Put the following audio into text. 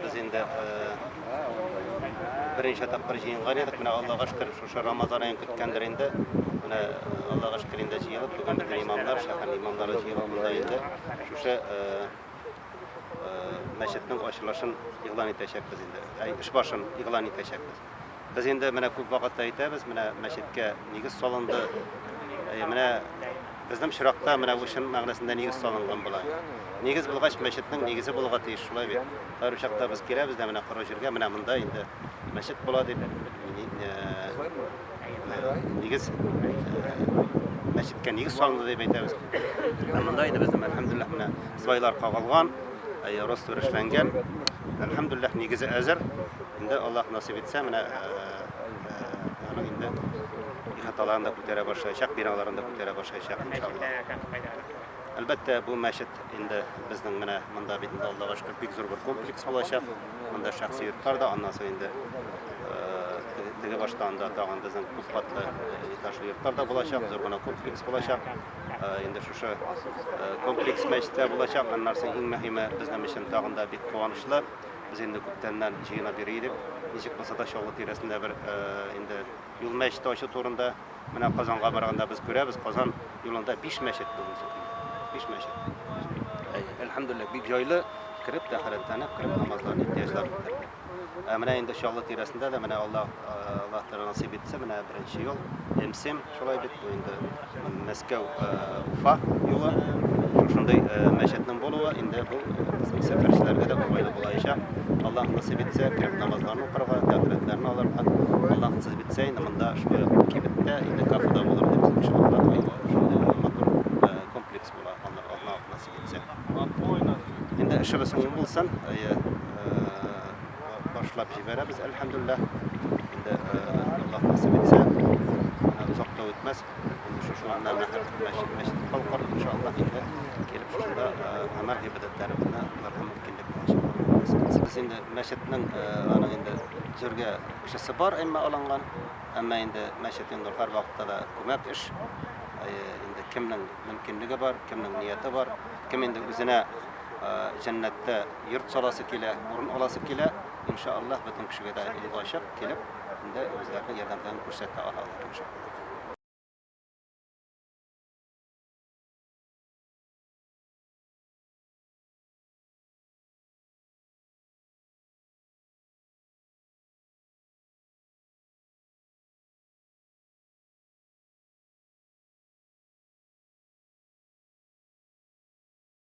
Biz endi birinchi taqdir jiyingan edik. Mana Allohga shukr, şu Ramazan ayını kütkendir endi. Mana Allohga shukr endi jiyilib, bugun bütün imamlar, shahar imamlari jiyilib bunda endi şuşa meşetning açılışın ilan etəcəkmiz endi. İş başın ilan etəcəkmiz. Biz endi mana ko'p vaqtda aytamiz, mana meşetga negiz solindi. Mana bizning Shiroqda mana o'shan ma'nosida negiz solingan bo'ladi. Negiz bo'lg'ach meşetning negizi bo'lg'a teyish shulay deb. Har ushaqda biz kelamiz da mana Qirojirga mana bunda endi meşet bo'ladi deb negiz meşetga negiz solindi deb aytamiz. Bunda endi bizning alhamdulillah mana sibaylar qag'ilgan, rost o'rishlangan. Alhamdulillah negizi azir. Endi Alloh nasib etsa mana endi xatolarni ko'tara boshlayacak, binolarni ko'tara boshlayacak inshaalloh. Albatta bu masjid endi bizning mana bunda bitida Allohga shukr bek zo'r bir kompleks bo'lacak. Bunda shaxsiy yurtlar da ondan so'ng endi tege boshlandı tag'in bizning ko'p qatli etajli yurtlar da bo'lacak, zo'rgina kompleks bo'lacak. Endi shusha kompleks masjidda bo'lacak. Narsa eng muhimi bizning uchun tag'inda bek quvonchli. Biz endi ko'pdandan jiyina beraylik. Nechik bo'lsa da sho'g'li terasida bir endi yo'l masjidi o'sha to'rinda mana Qozonga borganda biz ko'ramiz, Qozon yo'lida 5 masjid bo'lsa. 5 masjid. Alhamdulillah bek joyli kirib tahoratlanib, kirib namozlarni ehtiyojlar bitirdi. Mana endi sho'g'li terasida da mana Alloh taolo nasib etsa mana birinchi yo'l MSM shulay deb bu endi Moskva Ufa yo'li shunday masjidning bo'luvi endi bu bizning safarchilarga da foyda bo'lajak. Allah nasib etsa kirib namozlarni o'qirga, tahoratlarni olirga, Allah nasib etsa endi bunda shu kibitda endi kafeda bo'lar deb inshaalloh motor kompleks bo'ladi. Allah nasib etsa. Endi ishimiz o'yin bo'lsin, boshlab jiberamiz alhamdulillah. Endi Allah nasib etsa uzoqda o'tmas. Şu anda meşhur halklar inşallah endi kelib shunda amal ibodatlari bilan ularga mumkinlik bo'ladi. Biz endi masjidning ana endi zo'rga kishisi bor, ammo olingan. Ammo endi masjid endi har vaqtda da ko'mak ish. Endi kimning mumkinligi bor, kimning niyati bor, kim endi o'zina jannatda yurt solasi kela, o'rin olasi kela, inshaalloh butun kishiga da ilg'oshib kelib, endi o'zlarining yordamlarini ko'rsata oladi inshaalloh.